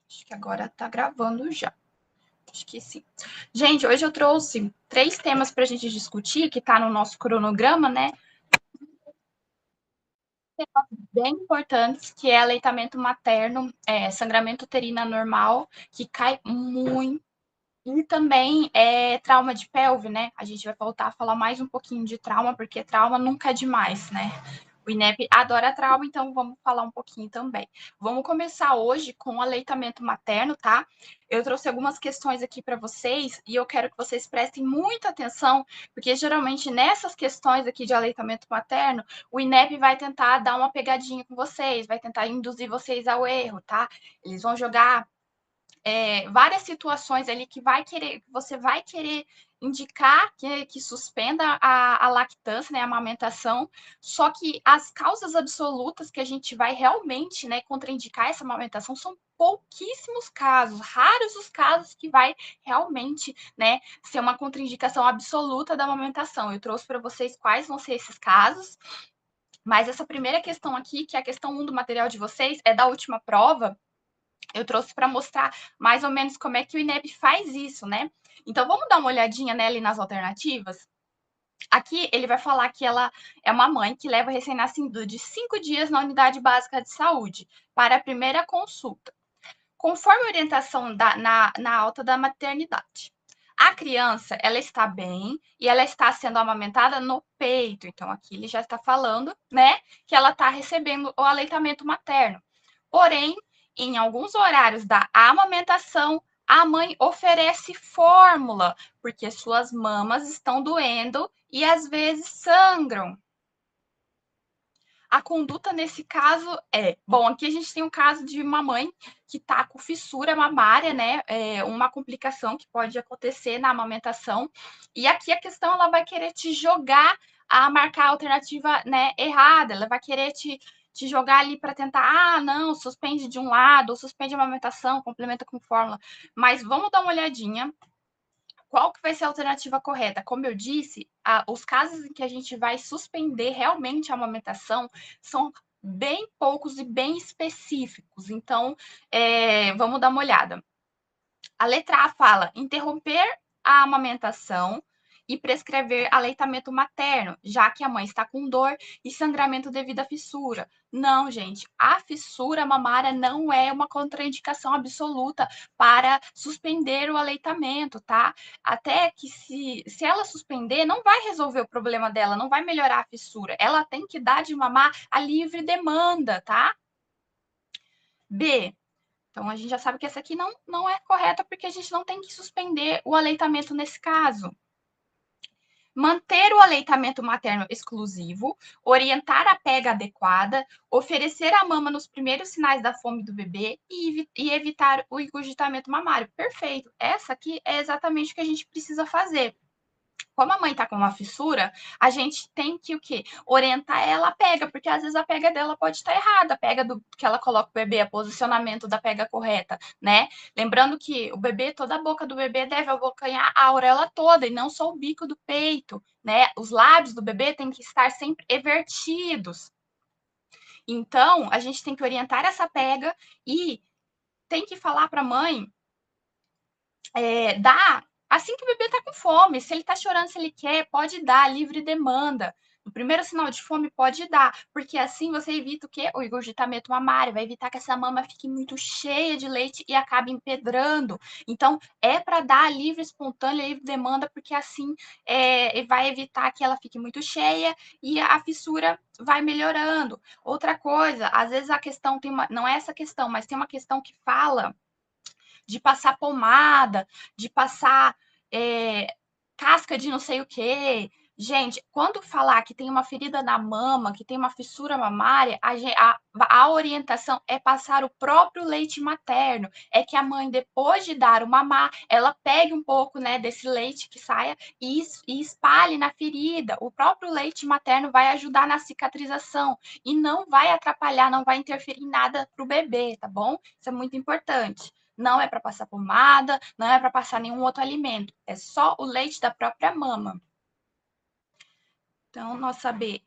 Acho que agora tá gravando já. Acho que sim. Gente, hoje eu trouxe 3 temas para a gente discutir, que tá no nosso cronograma, né? Temas bem importantes, que é aleitamento materno, sangramento uterino anormal, que cai muito. E também trauma de pelve, né? A gente vai voltar a falar mais um pouquinho de trauma, porque trauma nunca é demais, né? O INEP adora trauma, então vamos falar um pouquinho também. Vamos começar hoje com o aleitamento materno, tá? Eu trouxe algumas questões aqui para vocês e eu quero que vocês prestem muita atenção, porque geralmente nessas questões aqui de aleitamento materno, o INEP vai tentar dar uma pegadinha com vocês, vai tentar induzir vocês ao erro, tá? Eles vão jogar várias situações ali que você vai querer indicar que suspenda a lactância, né, a amamentação, só que as causas absolutas que a gente vai realmente, né, contraindicar essa amamentação são pouquíssimos casos, raros os casos que vai realmente, né, ser uma contraindicação absoluta da amamentação. Eu trouxe para vocês quais vão ser esses casos, mas essa primeira questão aqui, que é a questão 1 do material de vocês, é da última prova, eu trouxe para mostrar mais ou menos como é que o INEP faz isso, né? Então, vamos dar uma olhadinha nela nas alternativas? Aqui, ele vai falar que ela é uma mãe que leva recém-nascido de 5 dias na unidade básica de saúde para a primeira consulta, conforme a orientação na alta da maternidade. A criança, ela está bem e ela está sendo amamentada no peito. Então, aqui ele já está falando, né, que ela está recebendo o aleitamento materno. Porém, em alguns horários da amamentação, a mãe oferece fórmula, porque suas mamas estão doendo e às vezes sangram. A conduta nesse caso bom, aqui a gente tem um caso de uma mãe que está com fissura mamária, né? Uma complicação que pode acontecer na amamentação. E aqui a questão, ela vai querer te jogar a marcar a alternativa, né, errada. Ela vai querer te jogar ali para tentar, não, suspende de um lado, suspende a amamentação, complementa com fórmula. Mas vamos dar uma olhadinha. Qual que vai ser a alternativa correta? Como eu disse, os casos em que a gente vai suspender realmente a amamentação são bem poucos e bem específicos. Então, vamos dar uma olhada. A letra A fala interromper a amamentação e prescrever aleitamento materno, já que a mãe está com dor e sangramento devido à fissura. Não, gente, a fissura mamária não é uma contraindicação absoluta para suspender o aleitamento, tá? Até que se ela suspender, não vai resolver o problema dela, não vai melhorar a fissura. Ela tem que dar de mamar a livre demanda, tá? B. Então, a gente já sabe que essa aqui não é correta, porque a gente não tem que suspender o aleitamento nesse caso. Manter o aleitamento materno exclusivo, orientar a pega adequada, oferecer a mama nos primeiros sinais da fome do bebê e evitar o engurgitamento mamário. Perfeito. Essa aqui é exatamente o que a gente precisa fazer. Como a mãe está com uma fissura, a gente tem que o quê? Orientar ela a pega, porque às vezes a pega dela pode estar errada, a pega do que ela coloca o bebê, o posicionamento da pega correta, né? Lembrando que o bebê, toda a boca do bebê deve abocanhar a auréola toda e não só o bico do peito, né? Os lábios do bebê têm que estar sempre evertidos. Então, a gente tem que orientar essa pega e tem que falar para a mãe dar assim que o bebê está com fome. Se ele está chorando, se ele quer, pode dar, livre demanda. No primeiro sinal de fome, pode dar, porque assim você evita o quê? O engurgitamento mamário, vai evitar que essa mama fique muito cheia de leite e acabe empedrando. Então, é para dar livre, espontânea, livre demanda, porque assim vai evitar que ela fique muito cheia e a fissura vai melhorando. Outra coisa, às vezes a questão não é essa questão, mas tem uma questão que fala de passar pomada, de passar casca de não sei o quê. Gente, quando falar que tem uma ferida na mama, que tem uma fissura mamária, a orientação é passar o próprio leite materno. É que a mãe, depois de dar o mamar, ela pegue um pouco, né, desse leite que saia e espalhe na ferida. O próprio leite materno vai ajudar na cicatrização e não vai atrapalhar, não vai interferir em nada para o bebê, tá bom? Isso é muito importante. Não é para passar pomada, não é para passar nenhum outro alimento. É só o leite da própria mama. Então, nossa B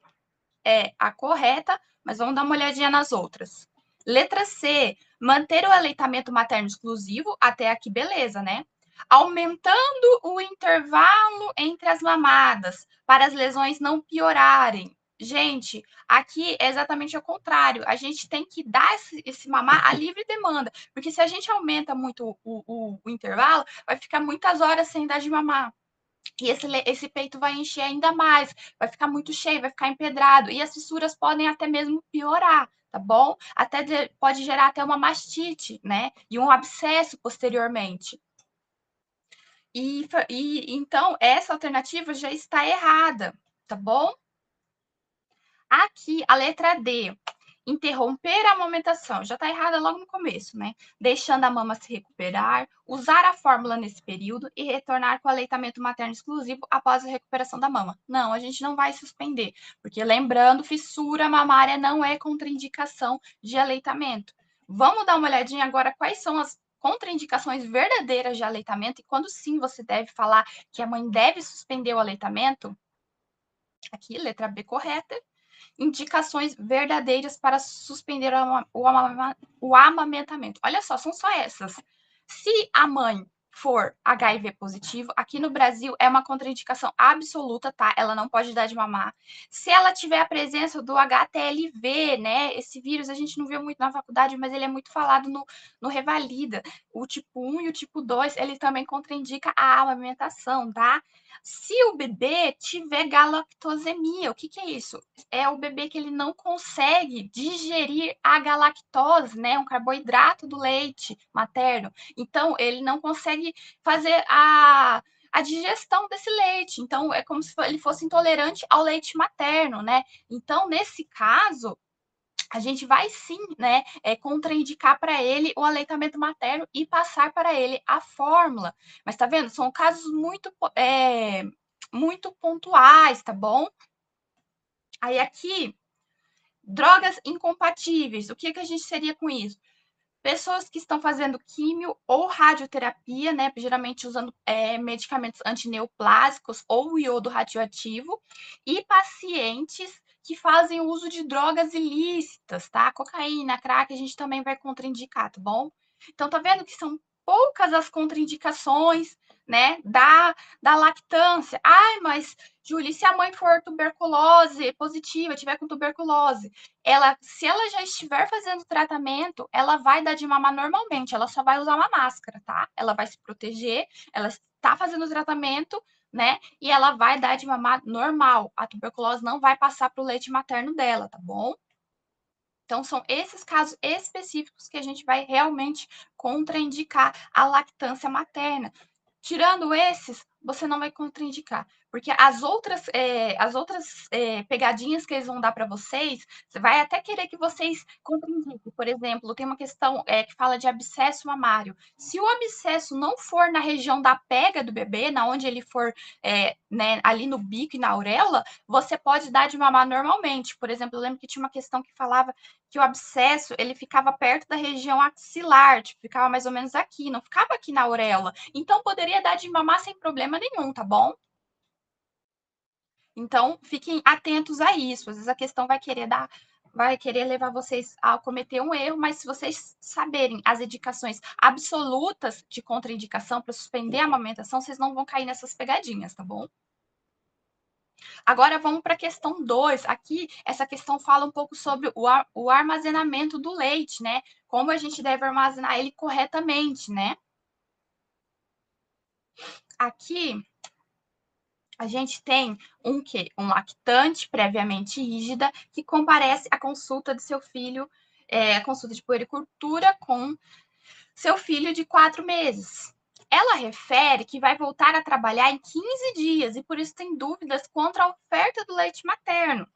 é a correta, mas vamos dar uma olhadinha nas outras. Letra C, Manter o aleitamento materno exclusivo, até aqui beleza, né? Aumentando o intervalo entre as mamadas, para as lesões não piorarem. Gente, aqui é exatamente o contrário. A gente tem que dar esse mamar a livre demanda, porque se a gente aumenta muito o intervalo, vai ficar muitas horas sem dar de mamar. E esse peito vai encher ainda mais, vai ficar muito cheio, vai ficar empedrado. E as fissuras podem até mesmo piorar, tá bom? Pode gerar até uma mastite, né? E um abscesso posteriormente. Então, essa alternativa já está errada, tá bom? Aqui, a letra D. Interromper a amamentação. Já está errada logo no começo, né? Deixando a mama se recuperar, usar a fórmula nesse período e retornar com o aleitamento materno exclusivo após a recuperação da mama. Não, a gente não vai suspender, porque lembrando, fissura mamária não é contraindicação de aleitamento. Vamos dar uma olhadinha agora quais são as contraindicações verdadeiras de aleitamento e quando sim você deve falar que a mãe deve suspender o aleitamento. Aqui, letra B correta. Indicações verdadeiras para suspender o amamentamento. Olha só, são só essas. Se a mãe for HIV positivo, aqui no Brasil é uma contraindicação absoluta, tá? Ela não pode dar de mamar. Se ela tiver a presença do HTLV, né? Esse vírus a gente não viu muito na faculdade, mas ele é muito falado no Revalida. O tipo 1 e o tipo 2, ele também contraindica a amamentação, tá? Se o bebê tiver galactosemia, o que é isso? É o bebê que ele não consegue digerir a galactose, né? Um carboidrato do leite materno. Então, ele não consegue fazer a digestão desse leite. Então, é como se ele fosse intolerante ao leite materno, né? Então, nesse caso, a gente vai sim, né, contraindicar para ele o aleitamento materno e passar para ele a fórmula. Mas tá vendo? São casos muito pontuais, tá bom? Aí aqui, drogas incompatíveis. O que a gente seria com isso? Pessoas que estão fazendo químio ou radioterapia, né? Geralmente usando medicamentos antineoplásicos ou iodo radioativo, e pacientes que fazem uso de drogas ilícitas, tá? Cocaína, crack, a gente também vai contraindicar, tá bom? Então, tá vendo que são poucas as contraindicações, né, da lactância. Ai, mas, Júlia, se a mãe for tuberculose positiva, tiver com tuberculose, se ela já estiver fazendo tratamento, ela vai dar de mamar normalmente, ela só vai usar uma máscara, tá? Ela vai se proteger, ela está fazendo o tratamento, né? E ela vai dar de mamar normal. A tuberculose não vai passar para o leite materno dela, tá bom? Então, são esses casos específicos que a gente vai realmente contraindicar a lactância materna. Tirando esses, você não vai contraindicar, porque as outras pegadinhas que eles vão dar para vocês, você vai até querer que vocês contraindiquem. Por exemplo, tem uma questão que fala de abscesso mamário. Se o abscesso não for na região da pega do bebê, na onde ele for, né, ali no bico e na auréola, você pode dar de mamar normalmente. Por exemplo, eu lembro que tinha uma questão que falava que o abscesso ele ficava perto da região axilar, tipo, ficava mais ou menos aqui, não ficava aqui na auréola. Então, poderia dar de mamar sem problema nenhum, tá bom? Então, fiquem atentos a isso. Às vezes a questão vai querer levar vocês a cometer um erro, mas se vocês saberem as indicações absolutas de contraindicação para suspender a amamentação, vocês não vão cair nessas pegadinhas, tá bom? Agora vamos para a questão 2. Aqui, essa questão fala um pouco sobre o armazenamento do leite, né? Como a gente deve armazenar ele corretamente, né? Aqui, a gente tem um quê? Um lactante previamente rígida que comparece à consulta de seu filho, a consulta de puericultura com seu filho de 4 meses. Ela refere que vai voltar a trabalhar em 15 dias e por isso tem dúvidas quanto à oferta do leite materno.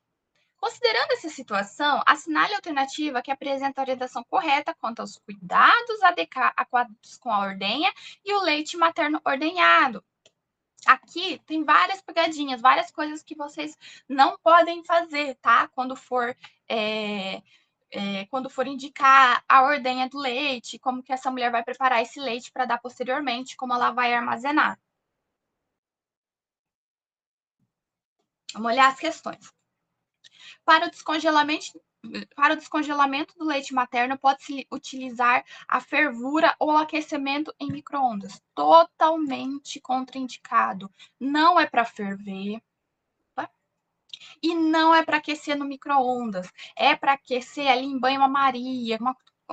Considerando essa situação, assinale a alternativa que apresenta a orientação correta quanto aos cuidados adequados com a ordenha e o leite materno ordenhado. Aqui tem várias pegadinhas, várias coisas que vocês não podem fazer, tá? Quando for indicar a ordenha do leite, como que essa mulher vai preparar esse leite para dar posteriormente, como ela vai armazenar. Vamos olhar as questões. Para o descongelamento para o descongelamento do leite materno, pode-se utilizar a fervura ou aquecimento em micro-ondas. Totalmente contraindicado. Não é para ferver, tá? E não é para aquecer no micro-ondas. É para aquecer ali em banho-maria,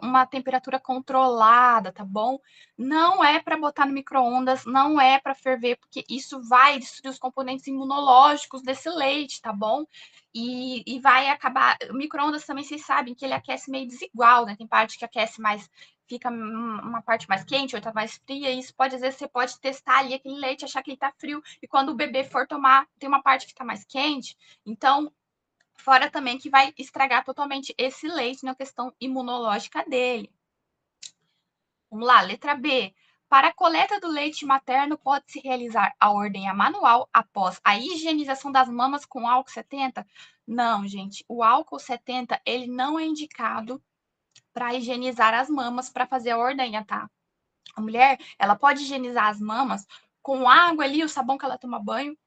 uma temperatura controlada, tá bom? Não é para botar no micro-ondas, não é para ferver, porque isso vai destruir os componentes imunológicos desse leite, tá bom? E vai acabar. O micro-ondas também, vocês sabem que ele aquece meio desigual, né? Tem parte que aquece mais, fica uma parte mais quente, outra mais fria. E isso pode, às vezes, você pode testar ali aquele leite, achar que ele tá frio, e quando o bebê for tomar, tem uma parte que tá mais quente. Então, fora também que vai estragar totalmente esse leite na questão imunológica dele. Vamos lá, letra B. Para a coleta do leite materno, pode-se realizar a ordenha manual após a higienização das mamas com álcool 70? Não, gente. O álcool 70, ele não é indicado para higienizar as mamas para fazer a ordenha, tá? A mulher, ela pode higienizar as mamas com água ali, o sabão que ela toma banho,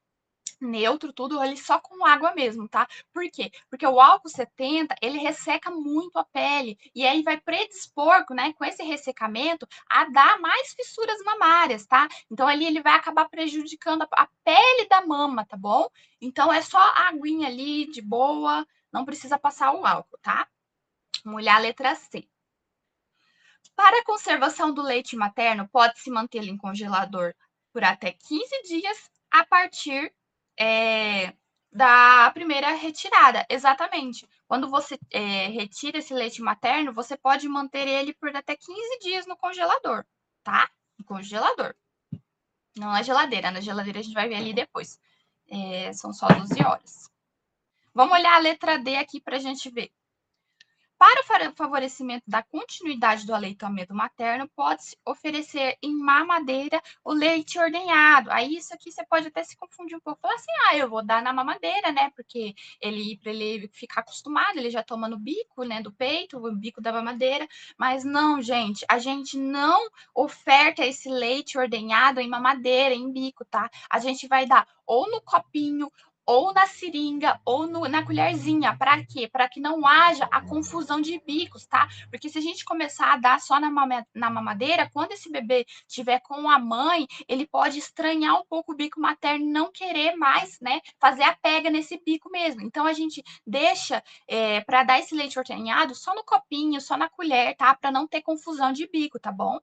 neutro, tudo ali só com água mesmo, tá? Por quê? Porque o álcool 70, ele resseca muito a pele e aí vai predispor, né, com esse ressecamento a dar mais fissuras mamárias, tá? Então ali ele vai acabar prejudicando a pele da mama, tá bom? Então é só a aguinha ali de boa, não precisa passar o álcool, tá? Molhar a letra C. Para a conservação do leite materno, pode-se mantê-lo em congelador por até 15 dias a partir da primeira retirada. Exatamente. Quando você retira esse leite materno, você pode manter ele por até 15 dias no congelador, tá? No congelador. Não na geladeira. Na geladeira a gente vai ver ali depois. São só 12 horas. Vamos olhar a letra D aqui para a gente ver. Para o favorecimento da continuidade do aleitamento materno, pode-se oferecer em mamadeira o leite ordenhado. Aí isso aqui você pode até se confundir um pouco. Falar assim, eu vou dar na mamadeira, né? Porque para ele ficar acostumado, ele já toma no bico, né? Do peito, o bico da mamadeira. Mas não, gente, a gente não oferta esse leite ordenhado em mamadeira, em bico, tá? A gente vai dar ou no copinho, ou na seringa, ou na colherzinha. Para quê? Para que não haja a confusão de bicos, tá? Porque se a gente começar a dar só na mamadeira, quando esse bebê estiver com a mãe, ele pode estranhar um pouco o bico materno e não querer mais, né, fazer a pega nesse bico mesmo. Então, a gente deixa para dar esse leite ordenhado só no copinho, só na colher, tá? Para não ter confusão de bico, tá bom?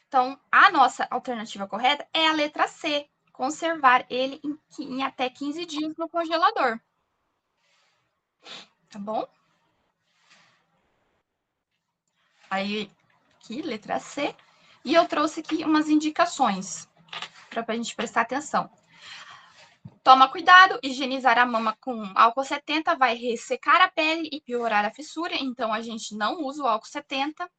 Então, a nossa alternativa correta é a letra C, conservar ele em até 15 dias no congelador. Tá bom? Aí, aqui, letra C. E eu trouxe aqui umas indicações para a gente prestar atenção. Toma cuidado, higienizar a mama com álcool 70 vai ressecar a pele e piorar a fissura, então a gente não usa o álcool 70.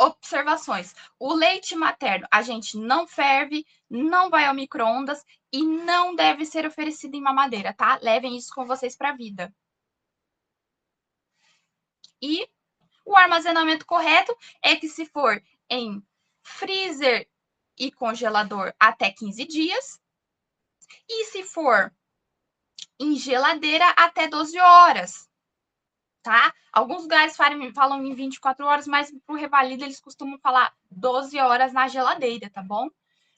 Observações. O leite materno a gente não ferve, não vai ao micro-ondas e não deve ser oferecido em mamadeira, tá? Levem isso com vocês para a vida. E o armazenamento correto é que se for em freezer e congelador até 15 dias, e se for em geladeira até 12 horas, tá? Alguns lugares falam em 24 horas, mas para o Revalida eles costumam falar 12 horas na geladeira, tá bom?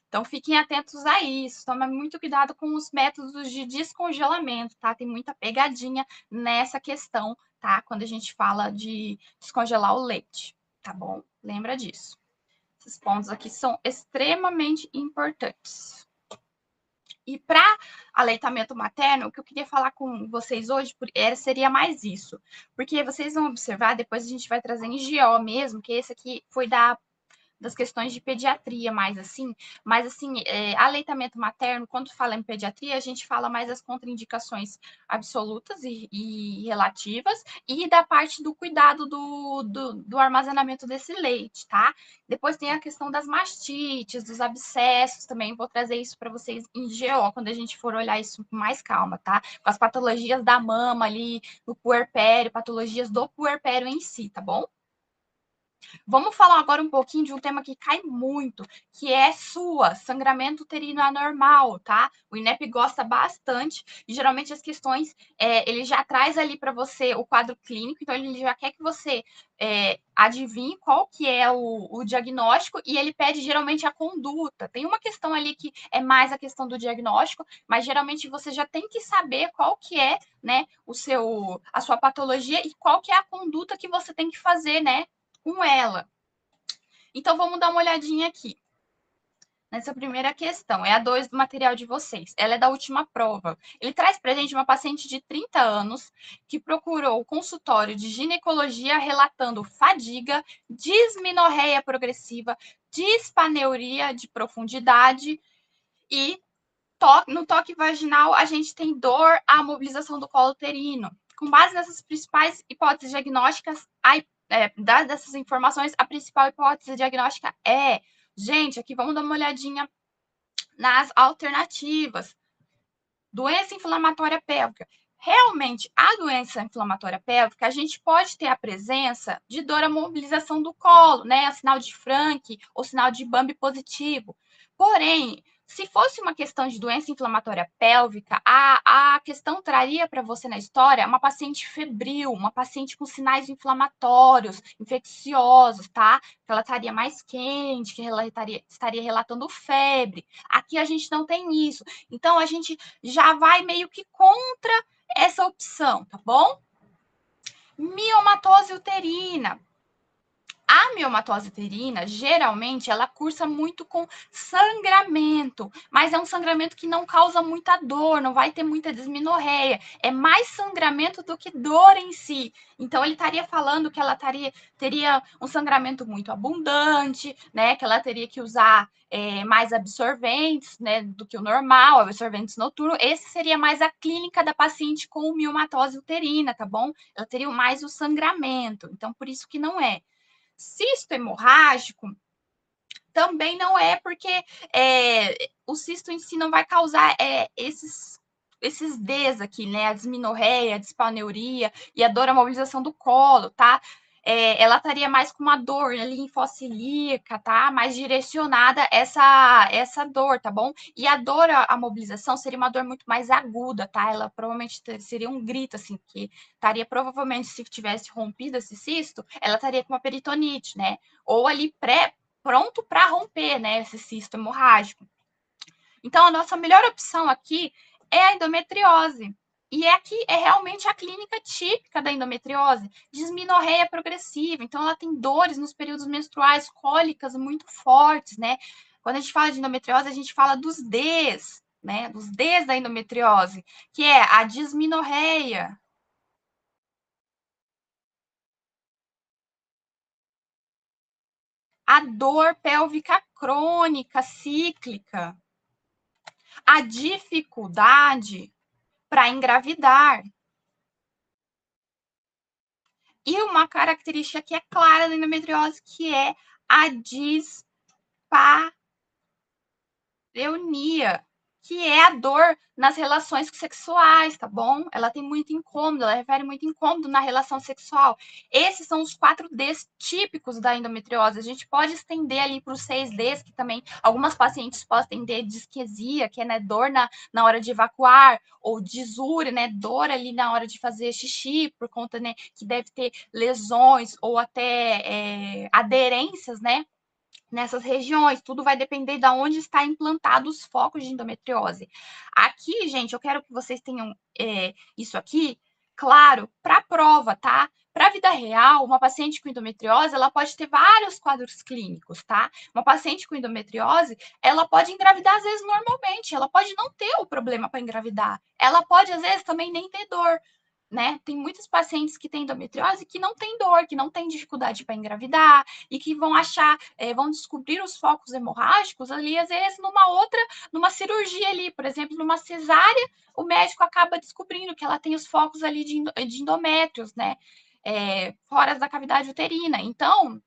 Então, fiquem atentos a isso. Tome muito cuidado com os métodos de descongelamento, tá? Tem muita pegadinha nessa questão, tá? Quando a gente fala de descongelar o leite, tá bom? Lembra disso. Esses pontos aqui são extremamente importantes. E para aleitamento materno, o que eu queria falar com vocês hoje seria mais isso. Porque vocês vão observar, depois a gente vai trazer em GO mesmo, que esse aqui foi das questões de pediatria, mais assim, mas assim, aleitamento materno, quando fala em pediatria, a gente fala mais das contraindicações absolutas e relativas e da parte do cuidado do armazenamento desse leite, tá? Depois tem a questão das mastites, dos abscessos também, vou trazer isso para vocês em GO, quando a gente for olhar isso com mais calma, tá? Com as patologias da mama ali, do puerpério, patologias do puerpério em si, tá bom? Vamos falar agora um pouquinho de um tema que cai muito, que é SUA, sangramento uterino anormal, tá? O INEP gosta bastante e geralmente as questões, ele já traz ali para você o quadro clínico, então ele já quer que você adivinhe qual que é o diagnóstico e ele pede geralmente a conduta. Tem uma questão ali que é mais a questão do diagnóstico, mas geralmente você já tem que saber qual que é, né, a sua patologia e qual que é a conduta que você tem que fazer, né, com ela. Então, vamos dar uma olhadinha aqui. Nessa primeira questão, é a 2 do material de vocês. Ela é da última prova. Ele traz para a gente uma paciente de 30 anos que procurou o consultório de ginecologia relatando fadiga, dismenorreia progressiva, dispaneuria de profundidade e no toque vaginal a gente tem dor à mobilização do colo uterino. Com base nessas principais hipóteses diagnósticas, dadas essas informações, a principal hipótese diagnóstica é... Gente, aqui vamos dar uma olhadinha nas alternativas. Doença inflamatória pélvica. Realmente, a doença inflamatória pélvica, a gente pode ter a presença de dor à mobilização do colo, né? Sinal de Frank ou sinal de Bambi positivo. Porém, se fosse uma questão de doença inflamatória pélvica, a questão traria para você na história uma paciente febril, uma paciente com sinais inflamatórios, infecciosos, tá? Que ela estaria mais quente, que ela estaria relatando febre. Aqui a gente não tem isso. Então, a gente já vai meio que contra essa opção, tá bom? Miomatose uterina. A miomatose uterina, geralmente, ela cursa muito com sangramento, mas é um sangramento que não causa muita dor, não vai ter muita dismenorreia. É mais sangramento do que dor em si. Então, ele estaria falando que ela teria um sangramento muito abundante, né? Que ela teria que usar mais absorventes, né? Do que o normal, absorventes noturnos. Esse seria mais a clínica da paciente com miomatose uterina, tá bom? Ela teria mais o sangramento. Então, por isso que não é. Cisto hemorrágico também não é, porque o cisto em si não vai causar esses Ds aqui, né? A dismenorreia, a dispaneuria e a dor à mobilização do colo, tá? Ela estaria mais com uma dor linfocilíaca, tá? Mais direcionada essa dor, tá bom? E a dor à mobilização seria uma dor muito mais aguda, tá? Ela provavelmente seria um grito, assim, que estaria provavelmente, se tivesse rompido esse cisto, ela estaria com uma peritonite, né? Ou ali pronto para romper, né? Esse cisto hemorrágico. Então, a nossa melhor opção aqui é a endometriose. E aqui é realmente a clínica típica da endometriose, dismenorreia progressiva. Então, ela tem dores nos períodos menstruais, cólicas muito fortes, né? Quando a gente fala de endometriose, a gente fala dos Ds, né? Dos Ds da endometriose, que é a dismenorreia, a dor pélvica crônica, cíclica, a dificuldade para engravidar. E uma característica que é clara da endometriose, que é a dispareunia, que é a dor nas relações sexuais, tá bom? Ela tem muito incômodo, ela refere muito incômodo na relação sexual. Esses são os 4Ds típicos da endometriose. A gente pode estender ali para os 6Ds, que também algumas pacientes podem ter disquesia, que é, né, dor na hora de evacuar, ou disúria, né, dor ali na hora de fazer xixi, por conta, né, que deve ter lesões ou até aderências, né, nessas regiões. Tudo vai depender de onde está implantado os focos de endometriose. Aqui, gente, eu quero que vocês tenham isso aqui claro para a prova, tá? Para a vida real, uma paciente com endometriose, ela pode ter vários quadros clínicos, tá? Uma paciente com endometriose, ela pode engravidar às vezes normalmente, ela pode não ter o problema para engravidar. Ela pode às vezes também nem ter dor, né? Tem muitos pacientes que têm endometriose que não têm dor, que não têm dificuldade para engravidar e que vão achar, vão descobrir os focos hemorrágicos ali, às vezes, numa cirurgia ali, por exemplo, numa cesárea, o médico acaba descobrindo que ela tem os focos ali de endométrios, né? Fora da cavidade uterina. Então,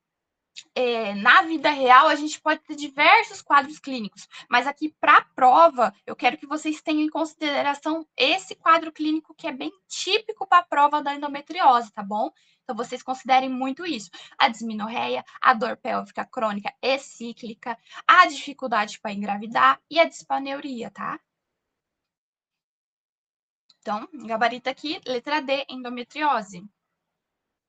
na vida real, a gente pode ter diversos quadros clínicos, mas aqui para a prova, eu quero que vocês tenham em consideração esse quadro clínico que é bem típico para a prova da endometriose, tá bom? Então, vocês considerem muito isso. A dismenorreia, a dor pélvica crônica e cíclica, a dificuldade para engravidar e a dispaneuria, tá? Então, gabarito aqui, letra D, endometriose.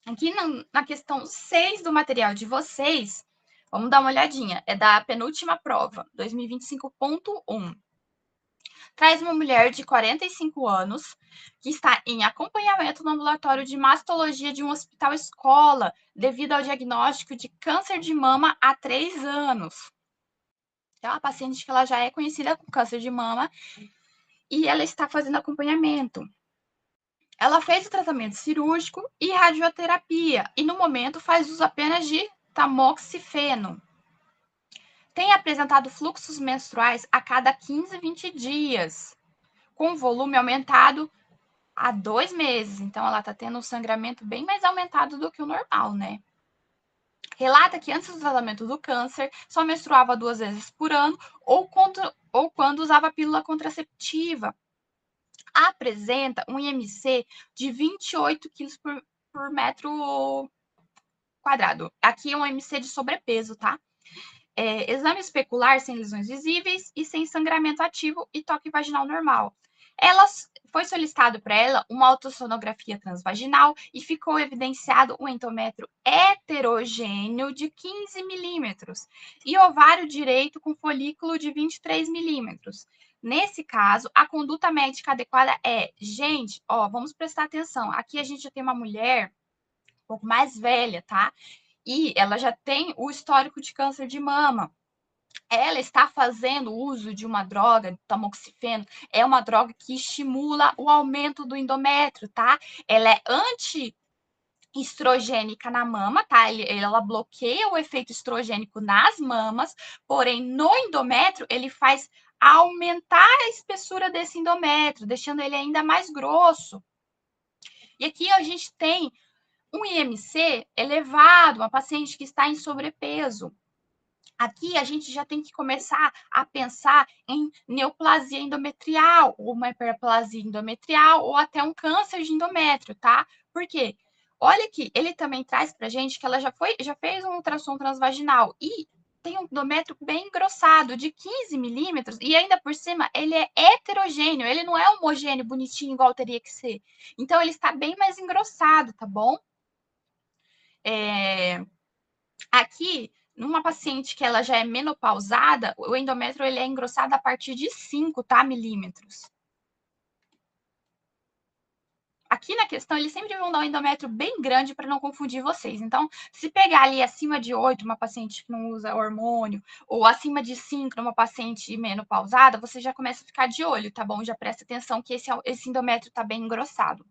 Aqui na questão 6 do material de vocês, vamos dar uma olhadinha. É da penúltima prova, 2025.1. Traz uma mulher de 45 anos que está em acompanhamento no ambulatório de mastologia de um hospital escola devido ao diagnóstico de câncer de mama há 3 anos. É uma paciente que ela já é conhecida com câncer de mama e ela está fazendo acompanhamento. Ela fez o tratamento cirúrgico e radioterapia e no momento faz uso apenas de tamoxifeno. Tem apresentado fluxos menstruais a cada 15, 20 dias, com volume aumentado há 2 meses. Então, ela está tendo um sangramento bem mais aumentado do que o normal, né? Relata que antes do tratamento do câncer, só menstruava 2 vezes por ano ou quando usava pílula contraceptiva. Apresenta um IMC de 28 quilos por metro quadrado. Aqui é um IMC de sobrepeso, tá? Exame especular sem lesões visíveis e sem sangramento ativo e toque vaginal normal. Foi solicitado para ela uma ultrassonografia transvaginal e ficou evidenciado um endométrio heterogêneo de 15 milímetros e ovário direito com folículo de 23 milímetros. Nesse caso, a conduta médica adequada é, gente, ó, vamos prestar atenção. Aqui a gente já tem uma mulher um pouco mais velha, tá? E ela já tem o histórico de câncer de mama. Ela está fazendo uso de uma droga, tamoxifeno, é uma droga que estimula o aumento do endométrio, tá? Ela é antiestrogênica na mama, tá? Ela bloqueia o efeito estrogênico nas mamas, porém no endométrio ele faz aumentar a espessura desse endométrio, deixando ele ainda mais grosso. E aqui a gente tem um IMC elevado, uma paciente que está em sobrepeso. Aqui a gente já tem que começar a pensar em neoplasia endometrial, ou uma hiperplasia endometrial, ou até um câncer de endométrio, tá? Por quê? Olha aqui, ele também traz pra gente que ela já fez um ultrassom transvaginal e tem um endométrio bem engrossado, de 15 milímetros, e ainda por cima ele é heterogêneo, ele não é homogêneo, bonitinho, igual teria que ser. Então ele está bem mais engrossado, tá bom? Aqui, numa paciente que ela já é menopausada, o endométrio ele é engrossado a partir de 5, tá, milímetros. Aqui na questão, eles sempre vão dar um endométrio bem grande para não confundir vocês. Então, se pegar ali acima de 8, uma paciente que não usa hormônio, ou acima de 5, numa paciente menopausada, você já começa a ficar de olho, tá bom? Já presta atenção que esse endométrio está bem engrossado.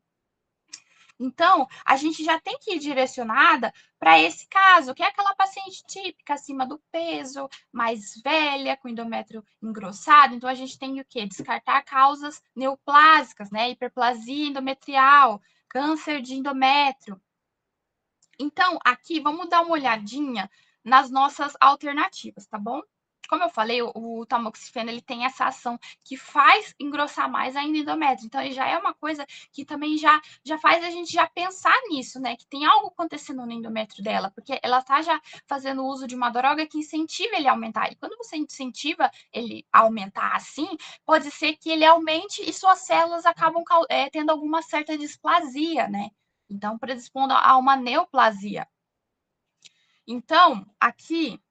Então, a gente já tem que ir direcionada para esse caso, que é aquela paciente típica, acima do peso, mais velha, com endométrio engrossado. Então, a gente tem o quê? Descartar causas neoplásicas, né? Hiperplasia endometrial, câncer de endométrio. Então, aqui, vamos dar uma olhadinha nas nossas alternativas, tá bom? Como eu falei, o tamoxifeno ele tem essa ação que faz engrossar mais ainda o endométrio. Então, ele já é uma coisa que também já faz a gente já pensar nisso, né? Que tem algo acontecendo no endométrio dela, porque ela tá já fazendo uso de uma droga que incentiva ele a aumentar. E quando você incentiva ele a aumentar assim, pode ser que ele aumente e suas células acabam tendo alguma certa displasia, né? Então, predispondo a uma neoplasia. Então, aqui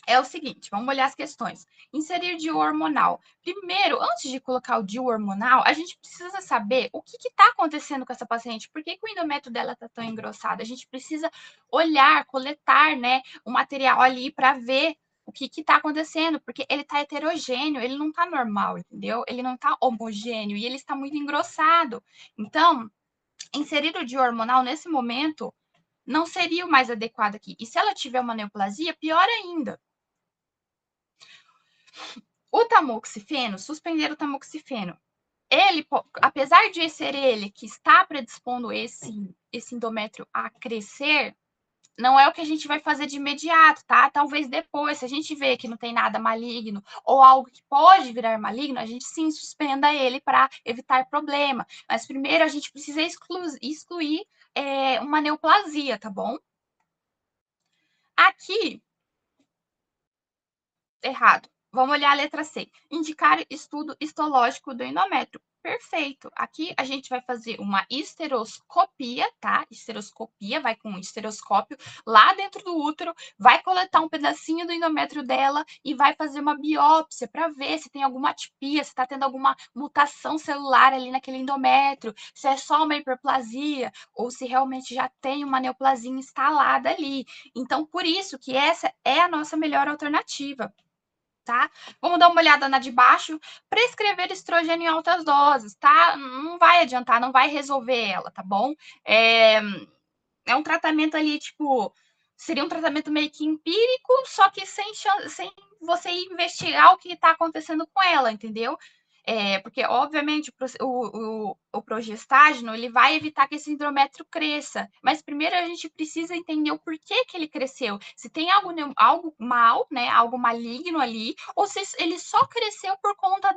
é o seguinte, vamos olhar as questões. Inserir DIU hormonal. Primeiro, antes de colocar o DIU hormonal, a gente precisa saber o que está acontecendo com essa paciente, por que o endométrio dela está tão engrossado. A gente precisa olhar, coletar, né, o material ali para ver o que está acontecendo, porque ele está heterogêneo, ele não está normal, entendeu? Ele não está homogêneo e ele está muito engrossado. Então, inserir o DIU hormonal nesse momento não seria o mais adequado aqui. E se ela tiver uma neoplasia, pior ainda. O tamoxifeno, suspender o tamoxifeno, ele, apesar de ser ele que está predispondo esse endométrio a crescer, não é o que a gente vai fazer de imediato, tá? Talvez depois, se a gente vê que não tem nada maligno ou algo que pode virar maligno, a gente sim suspenda ele para evitar problema. Mas primeiro a gente precisa excluir uma neoplasia, tá bom? Aqui, errado. Vamos olhar a letra C. Indicar estudo histológico do endométrio. Perfeito. Aqui a gente vai fazer uma esteroscopia, tá? Esteroscopia, vai com um esteroscópio lá dentro do útero, vai coletar um pedacinho do endométrio dela e vai fazer uma biópsia para ver se tem alguma atipia, se está tendo alguma mutação celular ali naquele endométrio, se é só uma hiperplasia ou se realmente já tem uma neoplasia instalada ali. Então, por isso que essa é a nossa melhor alternativa. Tá? Vamos dar uma olhada na de baixo. Prescrever estrogênio em altas doses, tá? Não vai adiantar, não vai resolver ela, tá bom? É um tratamento ali, tipo, seria um tratamento meio que empírico, só que sem você investigar o que está acontecendo com ela, entendeu? Porque, obviamente, o progestágeno ele vai evitar que esse endométrio cresça. Mas primeiro a gente precisa entender o porquê que ele cresceu. Se tem algo mal, né? Algo maligno ali, ou se ele só cresceu por conta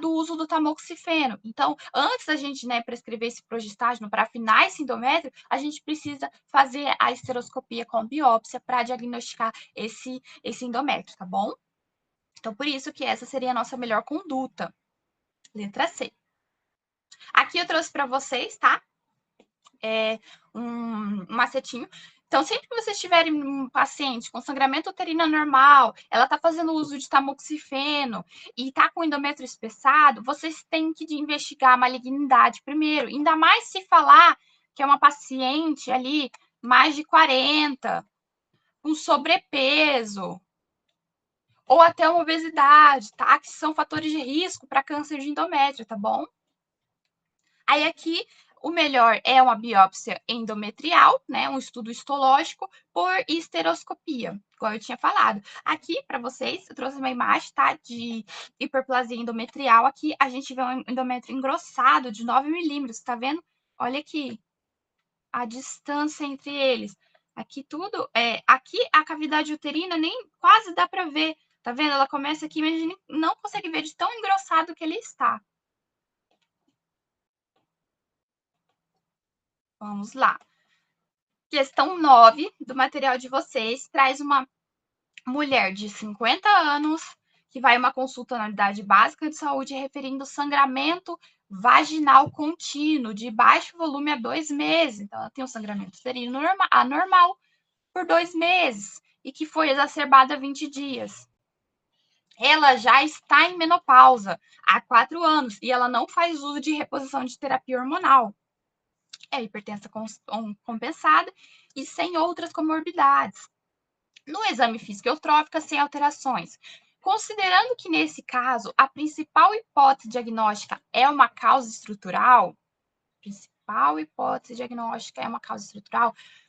do uso do tamoxifeno. Então, antes da gente, né, prescrever esse progestágeno para afinar esse endométrio, a gente precisa fazer a esteroscopia com biópsia para diagnosticar esse endométrio, tá bom? Então, por isso que essa seria a nossa melhor conduta. Letra C. Aqui eu trouxe para vocês, tá? Um macetinho. Então, sempre que vocês tiverem um paciente com sangramento uterino normal, ela está fazendo uso de tamoxifeno e está com endométrio espessado, vocês têm que investigar a malignidade primeiro. Ainda mais se falar que é uma paciente ali, mais de 40, com sobrepeso, ou até uma obesidade, tá? Que são fatores de risco para câncer de endométrio, tá bom? Aí aqui o melhor é uma biópsia endometrial, né? Um estudo histológico por esteroscopia, igual eu tinha falado. Aqui para vocês, eu trouxe uma imagem, tá? De hiperplasia endometrial. Aqui a gente vê um endométrio engrossado de 9 milímetros, tá vendo? Olha aqui a distância entre eles. Aqui tudo aqui a cavidade uterina nem quase dá para ver. Tá vendo? Ela começa aqui, mas a gente não consegue ver de tão engrossado que ele está. Vamos lá. Questão 9 do material de vocês traz uma mulher de 50 anos que vai a uma consulta na unidade básica de saúde referindo sangramento vaginal contínuo de baixo volume há 2 meses. Então, ela tem um sangramento uterino anormal por 2 meses e que foi exacerbado há 20 dias. Ela já está em menopausa há 4 anos e ela não faz uso de reposição de terapia hormonal. É hipertensa compensada e sem outras comorbidades. No exame físico eutrófica, sem alterações. Considerando que, nesse caso, a principal hipótese diagnóstica é uma causa estrutural,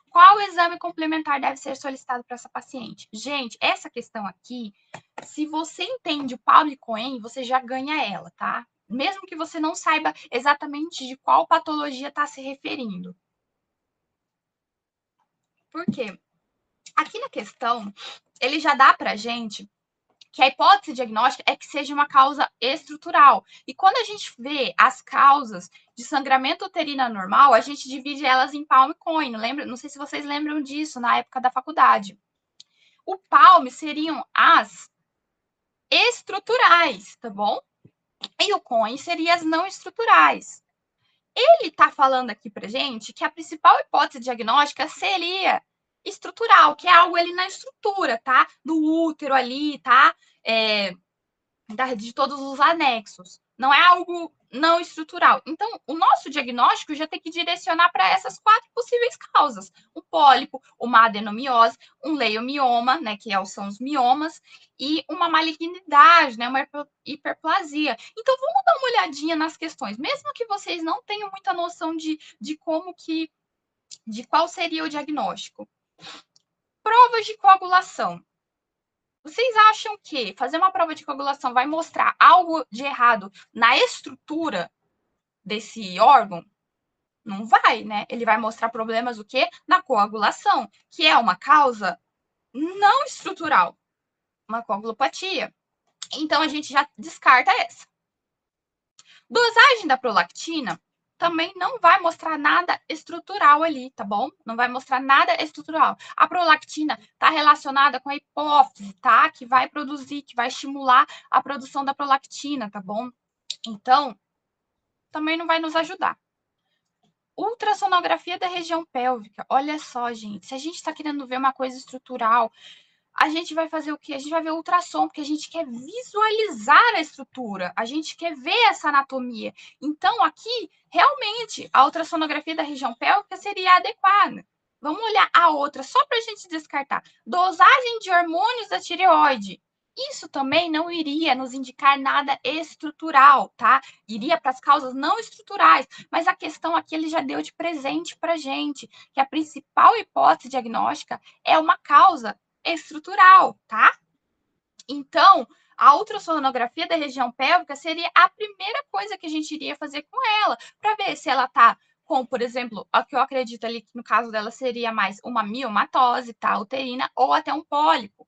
qual exame complementar deve ser solicitado para essa paciente? Gente, essa questão aqui, se você entende o Paulo Cohen, você já ganha ela, tá? Mesmo que você não saiba exatamente de qual patologia está se referindo. Por quê? Aqui na questão, ele já dá para a gente que a hipótese diagnóstica é que seja uma causa estrutural. E quando a gente vê as causas de sangramento uterino anormal, a gente divide elas em Palm e Cohen. Não sei se vocês lembram disso na época da faculdade. O Palm seriam as estruturais, tá bom? E o Cohen seria as não estruturais. Ele está falando aqui para gente que a principal hipótese diagnóstica seria estrutural, que é algo ali na estrutura, tá? Do útero ali, tá? De todos os anexos. Não é algo não estrutural. Então, o nosso diagnóstico já tem que direcionar para essas 4 possíveis causas: um pólipo, uma adenomiose, um leiomioma, né, que são os miomas, e uma malignidade, né, uma hiperplasia. Então, vamos dar uma olhadinha nas questões, mesmo que vocês não tenham muita noção de qual seria o diagnóstico. Provas de coagulação. Vocês acham que fazer uma prova de coagulação vai mostrar algo de errado na estrutura desse órgão? Não vai, né? Ele vai mostrar problemas o quê? Na coagulação, que é uma causa não estrutural, uma coagulopatia. Então, a gente já descarta essa. Dosagem da prolactina também não vai mostrar nada estrutural ali, tá bom? Não vai mostrar nada estrutural. A prolactina está relacionada com a hipófise, tá? Que vai produzir, que vai estimular a produção da prolactina, tá bom? Então, também não vai nos ajudar. Ultrassonografia da região pélvica. Olha só, gente, se a gente está querendo ver uma coisa estrutural, a gente vai fazer o quê? A gente vai ver ultrassom, porque a gente quer visualizar a estrutura, a gente quer ver essa anatomia. Então, aqui, realmente, a ultrassonografia da região pélvica seria adequada. Vamos olhar a outra, só para a gente descartar. Dosagem de hormônios da tireoide. Isso também não iria nos indicar nada estrutural, tá? Iria para as causas não estruturais, mas a questão aqui ele já deu de presente para a gente, que a principal hipótese diagnóstica é uma causa estrutural, tá? Então, a ultrassonografia da região pélvica seria a primeira coisa que a gente iria fazer com ela, para ver se ela tá com, por exemplo, o que eu acredito ali que no caso dela seria mais uma miomatose, tá? Uterina, ou até um pólipo.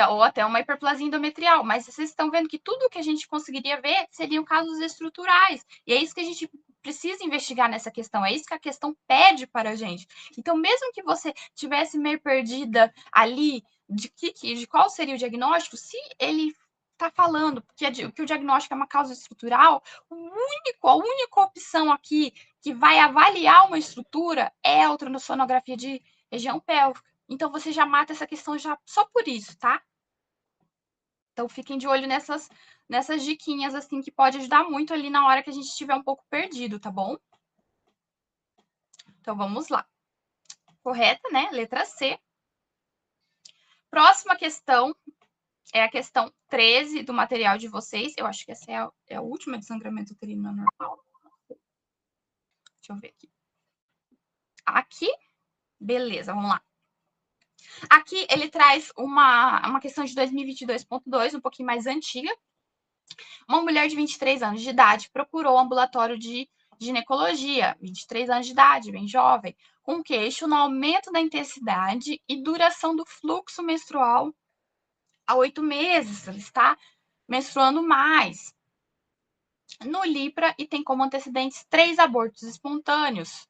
Ou até uma hiperplasia endometrial, mas vocês estão vendo que tudo que a gente conseguiria ver seriam casos estruturais, e é isso que a gente precisa investigar nessa questão, é isso que a questão pede para a gente. Então, mesmo que você tivesse meio perdida ali de qual seria o diagnóstico, se ele está falando que o diagnóstico é uma causa estrutural, a única opção aqui que vai avaliar uma estrutura é a ultrassonografia de região pélvica. Então, você já mata essa questão já só por isso, tá? Então, fiquem de olho nessas diquinhas, assim, que pode ajudar muito ali na hora que a gente estiver um pouco perdido, tá bom? Então, vamos lá. Correta, né? Letra C. Próxima questão é a questão 13 do material de vocês. Eu acho que essa é a última de sangramento uterino normal. Deixa eu ver aqui. Aqui, beleza, vamos lá. Aqui ele traz uma questão de 2022.2, um pouquinho mais antiga. Uma mulher de 23 anos de idade procurou o ambulatório de ginecologia, 23 anos de idade, bem jovem, com queixo no aumento da intensidade e duração do fluxo menstrual há 8 meses. Ela está menstruando mais. No LIPRA e tem como antecedentes 3 abortos espontâneos,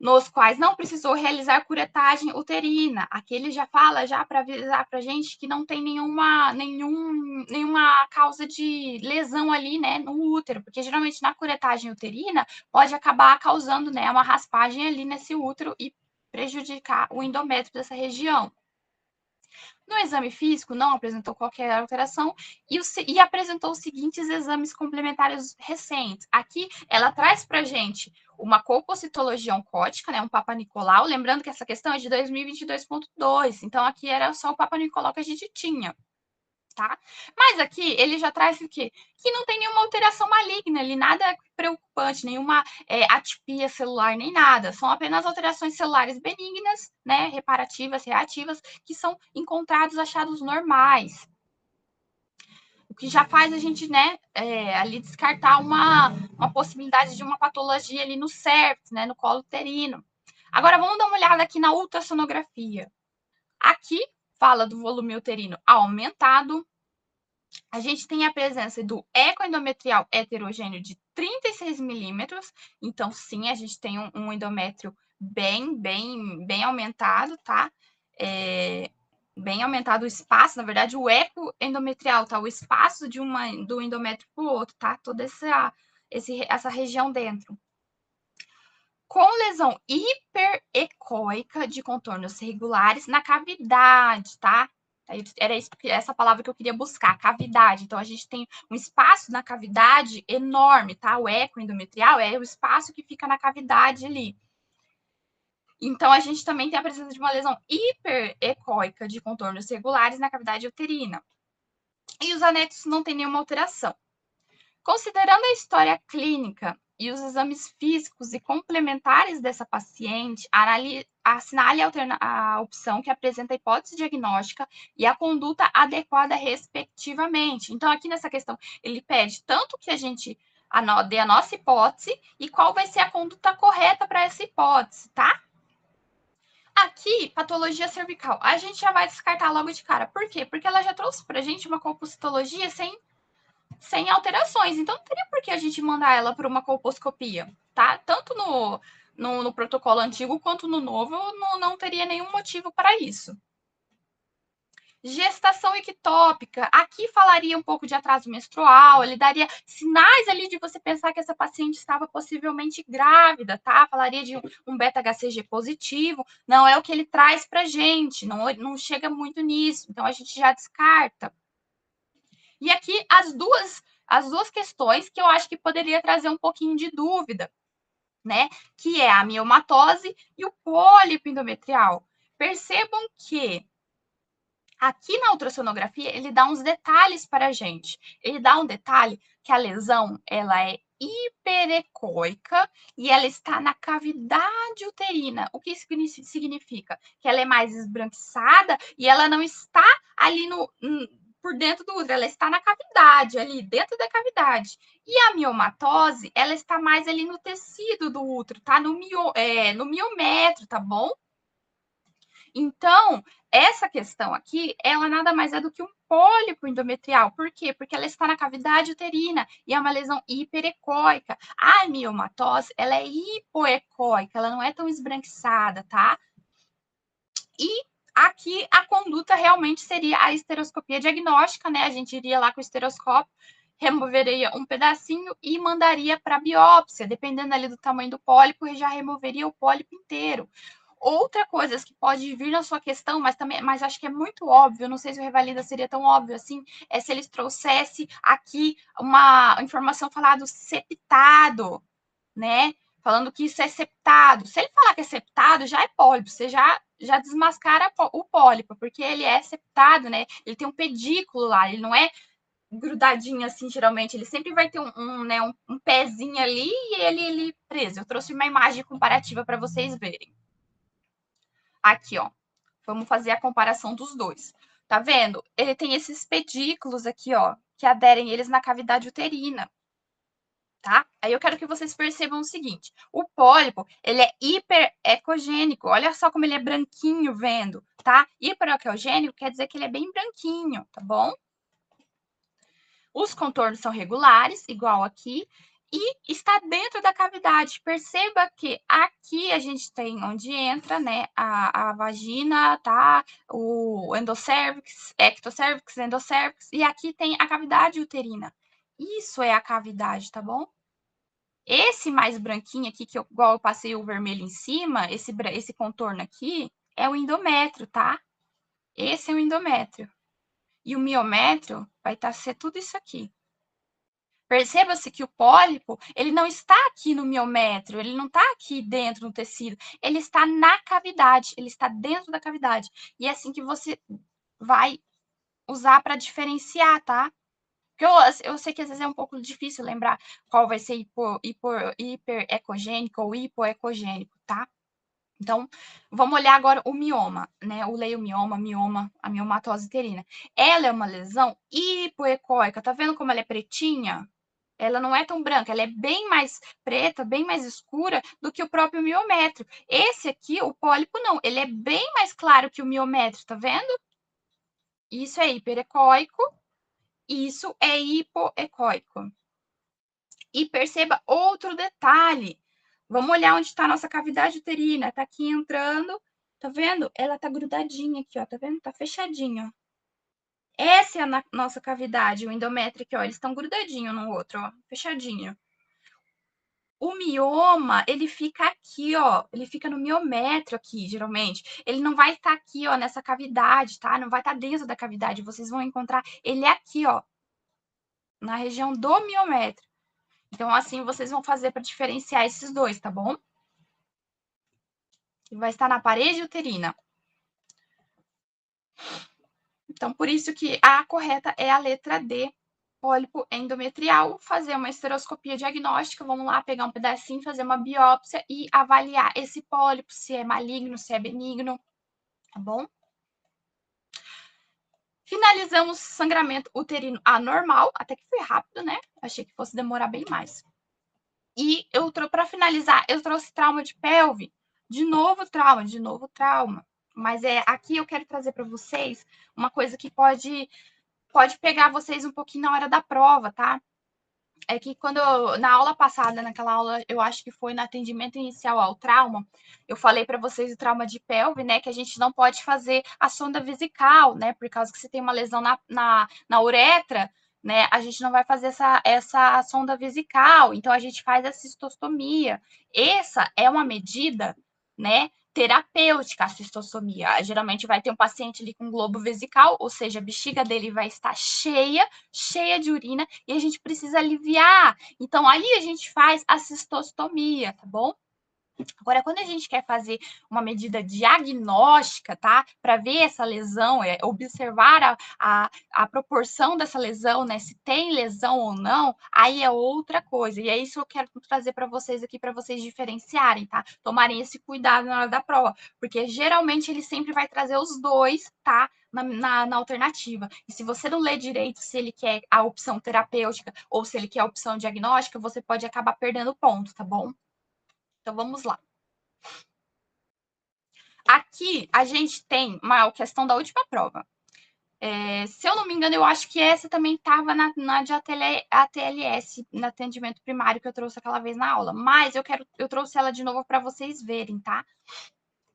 nos quais não precisou realizar curetagem uterina. Aqui ele já fala já para avisar para a gente que não tem nenhuma causa de lesão ali, né, no útero, porque geralmente na curetagem uterina pode acabar causando, né, uma raspagem ali nesse útero e prejudicar o endométrio dessa região. No exame físico, não apresentou qualquer alteração e apresentou os seguintes exames complementares recentes. Aqui, ela traz para a gente uma colpocitologia oncótica, né, um Papa Nicolau, lembrando que essa questão é de 2022.2, então aqui era só o Papa Nicolau que a gente tinha. Tá? Mas aqui ele já traz o quê? Que não tem nenhuma alteração maligna ali, nada preocupante, nenhuma atipia celular, nem nada. São apenas alterações celulares benignas, né, reparativas, reativas, que são encontrados achados normais. O que já faz a gente, né, ali descartar uma possibilidade de uma patologia ali no cervix, né, no colo uterino. Agora vamos dar uma olhada aqui na ultrassonografia. Aqui fala do volume uterino aumentado. A gente tem a presença do eco endometrial heterogêneo de 36 milímetros. Então, sim, a gente tem um endométrio bem aumentado, tá? Bem aumentado o espaço, na verdade, o eco endometrial, tá? O espaço do endométrio para o outro, tá? Toda essa região dentro. Com lesão hiperecóica de contornos regulares na cavidade, tá? Era essa palavra que eu queria buscar, cavidade. Então, a gente tem um espaço na cavidade enorme, tá? O eco endometrial é o espaço que fica na cavidade ali. Então, a gente também tem a presença de uma lesão hiperecóica de contornos regulares na cavidade uterina. E os anetos não têm nenhuma alteração. Considerando a história clínica e os exames físicos e complementares dessa paciente, assinale a opção que apresenta a hipótese diagnóstica e a conduta adequada respectivamente. Então, aqui nessa questão, ele pede tanto que a gente Dê a nossa hipótese e qual vai ser a conduta correta para essa hipótese, tá? Aqui, patologia cervical, a gente já vai descartar logo de cara. Por quê? Porque ela já trouxe pra gente uma colpocitologia sem alterações. Então, não teria por que a gente mandar ela para uma colposcopia, tá? Tanto no protocolo antigo quanto no novo, não teria nenhum motivo para isso. Gestação ectópica, aqui falaria um pouco de atraso menstrual, ele daria sinais ali de você pensar que essa paciente estava possivelmente grávida, tá? Falaria de um beta-HCG positivo, não é o que ele traz pra gente, não chega muito nisso, então a gente já descarta. E aqui as duas questões que eu acho que poderia trazer um pouquinho de dúvida, né? Que é a miomatose e o pólipo endometrial. Percebam que aqui na ultrassonografia, ele dá uns detalhes para a gente. Ele dá um detalhe que a lesão, ela é hiperecóica e ela está na cavidade uterina. O que isso significa? Que ela é mais esbranquiçada e ela não está ali por dentro do útero, ela está na cavidade, ali dentro da cavidade. E a miomatose, ela está mais ali no tecido do útero, tá? No miométrio, tá bom? Então, essa questão aqui, ela nada mais é do que um pólipo endometrial. Por quê? Porque ela está na cavidade uterina e é uma lesão hiperecóica. A miomatose, ela é hipoecóica, ela não é tão esbranquiçada, tá? E aqui a conduta realmente seria a esteroscopia diagnóstica, né? A gente iria lá com o esteroscópio, removeria um pedacinho e mandaria para biópsia. Dependendo ali do tamanho do pólipo, já removeria o pólipo inteiro. Outra coisa que pode vir na sua questão, mas acho que é muito óbvio, não sei se o Revalida seria tão óbvio assim, é se eles trouxessem aqui uma informação falada septado, né? Falando que isso é septado. Se ele falar que é septado, já é pólipo, você já desmascara o pólipo, porque ele é septado, né? Ele tem um pedículo lá, ele não é grudadinho assim, geralmente, ele sempre vai ter um pezinho ali e ele preso. Eu trouxe uma imagem comparativa para vocês verem. Aqui, ó. Vamos fazer a comparação dos dois. Tá vendo? Ele tem esses pedículos aqui, ó, que aderem eles na cavidade uterina. Tá? Aí eu quero que vocês percebam o seguinte: o pólipo, ele é hiperecogênico. Olha só como ele é branquinho vendo, tá? Hiperecogênico quer dizer que ele é bem branquinho, tá bom? Os contornos são regulares, igual aqui, e está dentro da cavidade. Perceba que aqui a gente tem onde entra, né, a vagina, tá? O endocérvix, ectocérvix, endocérvix, e aqui tem a cavidade uterina. Isso é a cavidade, tá bom? Esse mais branquinho aqui, que igual eu passei o vermelho em cima, esse contorno aqui, é o endométrio, tá? Esse é o endométrio. E o miométrio vai ser tudo isso aqui. Perceba-se que o pólipo, ele não está aqui no miométrio, ele não está aqui dentro do tecido, ele está na cavidade, ele está dentro da cavidade. E é assim que você vai usar para diferenciar, tá? Porque eu sei que às vezes é um pouco difícil lembrar qual vai ser hiperecogênico ou hipoecogênico, tá? Então, vamos olhar agora o mioma, né? O leiomioma, a miomatose uterina. Ela é uma lesão hipoecóica. Tá vendo como ela é pretinha? Ela não é tão branca, ela é bem mais preta, bem mais escura do que o próprio miométrio. Esse aqui, o pólipo, não. Ele é bem mais claro que o miométrio, tá vendo? Isso é hiperecóico, isso é hipoecóico. E perceba outro detalhe. Vamos olhar onde está a nossa cavidade uterina. Está aqui entrando, tá vendo? Ela está grudadinha aqui, ó, tá vendo? Tá fechadinha. Essa é a nossa cavidade, o endométrio aqui, ó. Eles estão grudadinhos no outro, ó, fechadinho. O mioma, ele fica aqui, ó. Ele fica no miométrio aqui, geralmente. Ele não vai estar aqui, ó, nessa cavidade, tá? Não vai estar dentro da cavidade. Vocês vão encontrar ele aqui, ó, na região do miométrio. Então, assim, vocês vão fazer para diferenciar esses dois, tá bom? Que vai estar na parede uterina. Então, por isso que a correta é a letra D, pólipo endometrial, fazer uma esteroscopia diagnóstica, vamos lá pegar um pedacinho, fazer uma biópsia e avaliar esse pólipo, se é maligno, se é benigno, tá bom? Finalizamos sangramento uterino anormal, até que foi rápido, né? Achei que fosse demorar bem mais. E para finalizar, eu trouxe trauma de pelve. De novo trauma. Mas aqui eu quero trazer para vocês uma coisa que pode pegar vocês um pouquinho na hora da prova, tá? É que na aula passada, naquela aula, eu acho que foi no atendimento inicial ao trauma, eu falei para vocês o trauma de pelve, né? Que a gente não pode fazer a sonda vesical, né? Por causa que você tem uma lesão na uretra, né? A gente não vai fazer essa sonda vesical, então a gente faz a cistostomia. Essa é uma medida, né? Terapêutica, a cistostomia. Geralmente vai ter um paciente ali com globo vesical, ou seja, a bexiga dele vai estar cheia de urina e a gente precisa aliviar. Então, ali a gente faz a cistostomia, tá bom? Agora, quando a gente quer fazer uma medida diagnóstica, tá? Para ver essa lesão, observar a proporção dessa lesão, né? Se tem lesão ou não, aí é outra coisa. E é isso que eu quero trazer para vocês aqui, para vocês diferenciarem, tá? Tomarem esse cuidado na hora da prova, porque geralmente ele sempre vai trazer os dois, tá? Na alternativa. E se você não lê direito se ele quer a opção terapêutica ou se ele quer a opção diagnóstica, você pode acabar perdendo ponto, tá bom? Então vamos lá. Aqui a gente tem uma questão da última prova. Se eu não me engano, eu acho que essa também estava na de ATLS, no atendimento primário que eu trouxe aquela vez na aula. Mas eu trouxe ela de novo para vocês verem, tá?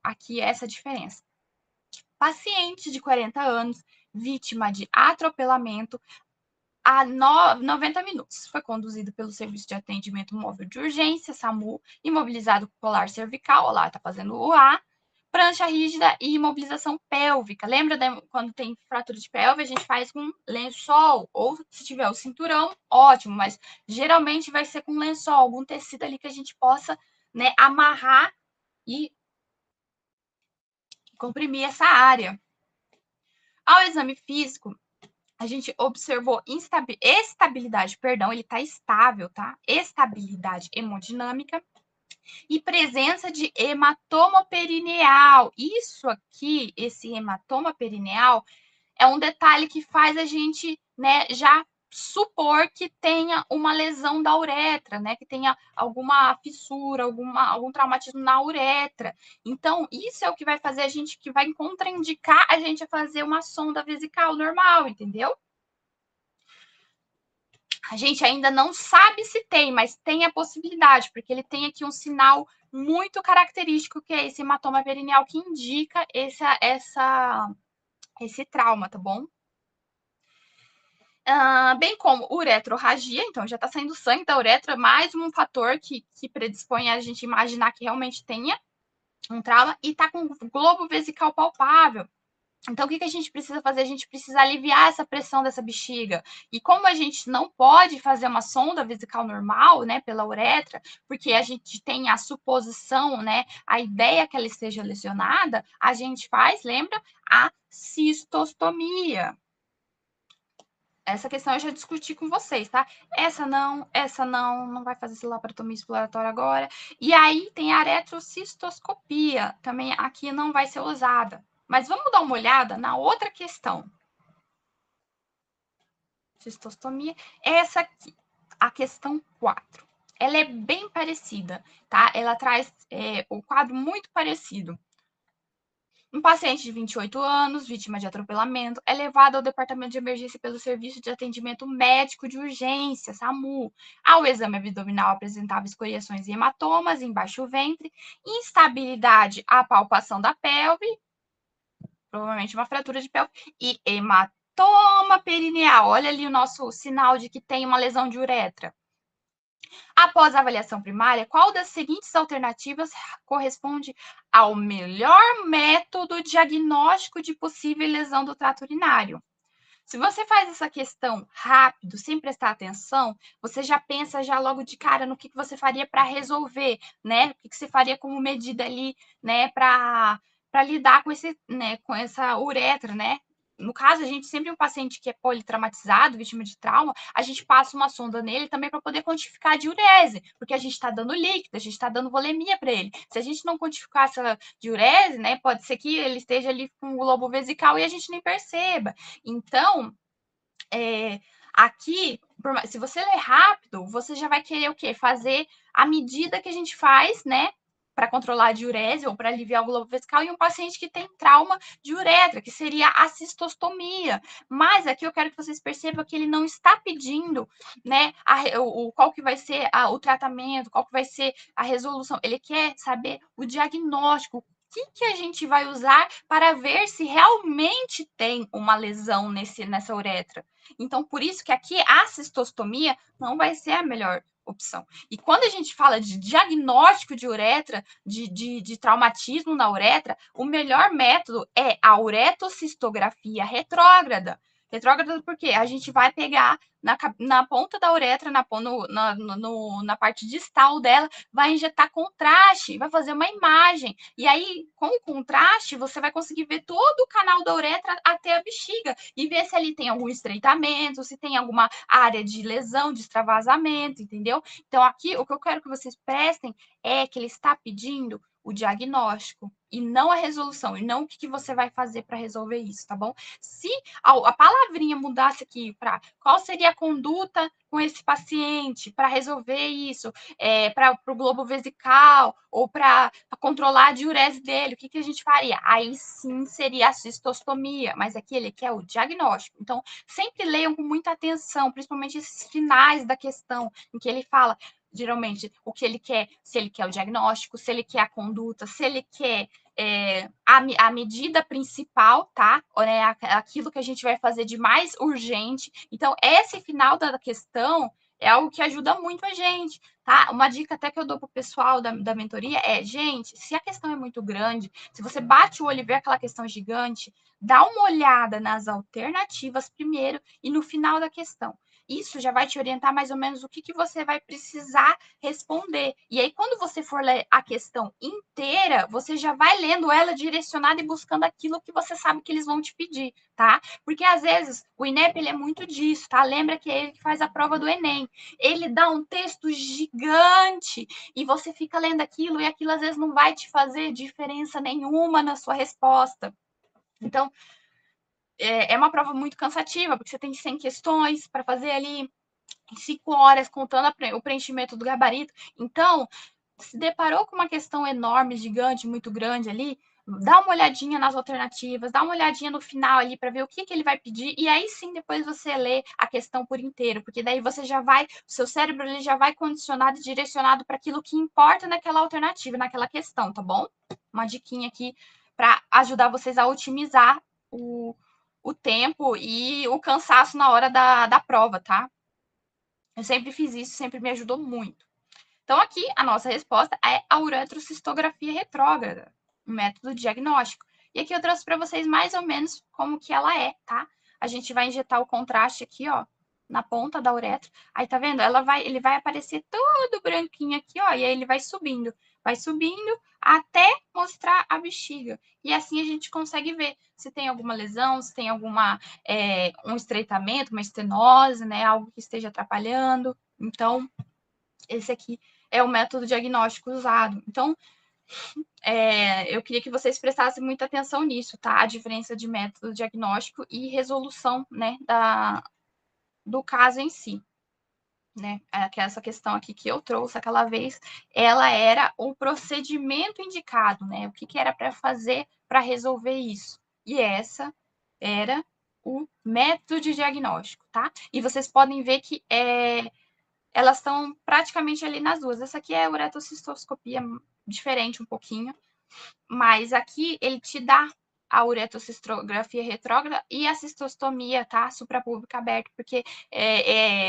Aqui é essa diferença. Paciente de 40 anos, vítima de atropelamento, há 90 minutos. Foi conduzido pelo Serviço de Atendimento Móvel de Urgência, SAMU, imobilizado com colar cervical, olha lá, tá fazendo o A, prancha rígida e imobilização pélvica. Lembra quando tem fratura de pelve, a gente faz com lençol, ou se tiver o cinturão, ótimo, mas geralmente vai ser com lençol, algum tecido ali que a gente possa, né, amarrar e comprimir essa área. Ao exame físico, a gente observou estabilidade, ele está estável, tá? Estabilidade hemodinâmica e presença de hematoma perineal. Isso aqui, esse hematoma perineal, é um detalhe que faz a gente, né, já supor que tenha uma lesão da uretra, né, que tenha alguma fissura, algum traumatismo na uretra. Então, isso é o que vai fazer a gente, que vai contraindicar a gente a fazer uma sonda vesical normal, entendeu? A gente ainda não sabe se tem, mas tem a possibilidade, porque ele tem aqui um sinal muito característico, que é esse hematoma perineal, que indica esse trauma, tá bom? Bem como uretrorragia, então já está saindo sangue da uretra, mais um fator que predispõe a gente imaginar que realmente tenha um trauma, e está com globo vesical palpável. Então, o que a gente precisa fazer? A gente precisa aliviar essa pressão dessa bexiga. E como a gente não pode fazer uma sonda vesical normal, né, pela uretra, porque a gente tem a suposição, né, a ideia que ela esteja lesionada, a gente faz, lembra? A cistostomia. Essa questão eu já discuti com vocês, tá? Essa não vai fazer laparotomia exploratória agora. E aí tem a aretrocistoscopia, também aqui não vai ser usada. Mas vamos dar uma olhada na outra questão. Cistostomia, essa aqui, a questão 4. Ela é bem parecida, tá? Ela traz o quadro muito parecido. Um paciente de 28 anos, vítima de atropelamento, é levado ao departamento de emergência pelo Serviço de Atendimento Médico de Urgência, SAMU. Ao exame abdominal apresentava escoriações e hematomas embaixo do ventre, instabilidade à palpação da pelve, provavelmente uma fratura de pelve, e hematoma perineal. Olha ali o nosso sinal de que tem uma lesão de uretra. Após a avaliação primária, qual das seguintes alternativas corresponde ao melhor método diagnóstico de possível lesão do trato urinário? Se você faz essa questão rápido, sem prestar atenção, você já pensa já logo de cara no que você faria para resolver, né? O que você faria como medida ali, né, para lidar com esse, né, com essa uretra, né? no caso, a gente sempre um paciente que é politraumatizado, vítima de trauma, a gente passa uma sonda nele também para poder quantificar a diurese, porque a gente está dando líquido, a gente está dando volemia para ele. Se a gente não quantificar essa diurese, né, pode ser que ele esteja ali com o globo vesical e a gente nem perceba. Então, aqui, se você ler rápido, você já vai querer o quê? Fazer a medida que a gente faz, né? Para controlar a diurese ou para aliviar o globo vesical, e um paciente que tem trauma de uretra, que seria a cistostomia. Mas aqui eu quero que vocês percebam que ele não está pedindo, né, qual que vai ser o tratamento, qual que vai ser a resolução. Ele quer saber o diagnóstico, que a gente vai usar para ver se realmente tem uma lesão nessa uretra. Então, por isso que aqui a cistostomia não vai ser a melhor opção. E quando a gente fala de diagnóstico de uretra, de traumatismo na uretra, o melhor método é a uretocistografia retrógrada. Retrógrada porque a gente vai pegar na ponta da uretra, na parte distal dela, vai injetar contraste, vai fazer uma imagem. E aí, com o contraste, você vai conseguir ver todo o canal da uretra até a bexiga e ver se ali tem algum estreitamento, se tem alguma área de lesão, de extravasamento, entendeu? Então, aqui, o que eu quero que vocês prestem é que ele está pedindo o diagnóstico e não a resolução, e não o que você vai fazer para resolver isso, tá bom? Se a palavrinha mudasse aqui para qual seria a conduta com esse paciente para resolver isso, para o globo vesical ou para controlar a diurese dele, o que a gente faria? Aí sim seria a cistostomia, mas aqui ele quer o diagnóstico. Então, sempre leiam com muita atenção, principalmente esses finais da questão, em que ele fala geralmente o que ele quer, se ele quer o diagnóstico, se ele quer a conduta, se ele quer a medida principal, tá? Aquilo que a gente vai fazer de mais urgente. Então, esse final da questão é algo que ajuda muito a gente, tá? Uma dica até que eu dou pro pessoal da mentoria é, gente, se a questão é muito grande, se você bate o olho e vê aquela questão gigante, dá uma olhada nas alternativas primeiro e no final da questão. Isso já vai te orientar mais ou menos o que você vai precisar responder. E aí, quando você for ler a questão inteira, você já vai lendo ela direcionada e buscando aquilo que você sabe que eles vão te pedir, tá? Porque às vezes o INEP ele é muito disso, tá? Lembra que é ele que faz a prova do Enem. Ele dá um texto gigante e você fica lendo aquilo e aquilo às vezes não vai te fazer diferença nenhuma na sua resposta. Então, é uma prova muito cansativa, porque você tem 100 questões para fazer ali em 5 horas, contando o preenchimento do gabarito. Então, se deparou com uma questão enorme, gigante, muito grande ali, dá uma olhadinha nas alternativas, dá uma olhadinha no final ali para ver o que ele vai pedir, e aí sim depois você lê a questão por inteiro, porque daí você já vai, o seu cérebro ele já vai condicionado e direcionado para aquilo que importa naquela alternativa, naquela questão, tá bom? Uma diquinha aqui para ajudar vocês a otimizar o tempo e o cansaço na hora da prova, tá? Eu sempre fiz isso, sempre me ajudou muito. Então, aqui, a nossa resposta é a uretrocistografia retrógrada, um método diagnóstico. E aqui eu trouxe para vocês mais ou menos como que ela é, tá? A gente vai injetar o contraste aqui, ó, na ponta da uretra. Aí, tá vendo? Ele vai aparecer todo branquinho aqui, ó, e aí ele vai subindo até mostrar a bexiga. E assim a gente consegue ver se tem alguma lesão, se tem um estreitamento, uma estenose, né? Algo que esteja atrapalhando. Então, esse aqui é o método diagnóstico usado. Então, eu queria que vocês prestassem muita atenção nisso, tá? A diferença de método diagnóstico e resolução, né, do caso em si. Né? Essa questão aqui que eu trouxe aquela vez, ela era o procedimento indicado, né? O que era para fazer para resolver isso. E essa era o método de diagnóstico, tá? E vocês podem ver que elas estão praticamente ali nas duas. Essa aqui é a uretocistoscopia diferente um pouquinho, mas aqui ele te dá a uretocistografia retrógrada e a cistostomia, tá? Suprapúbica aberta, porque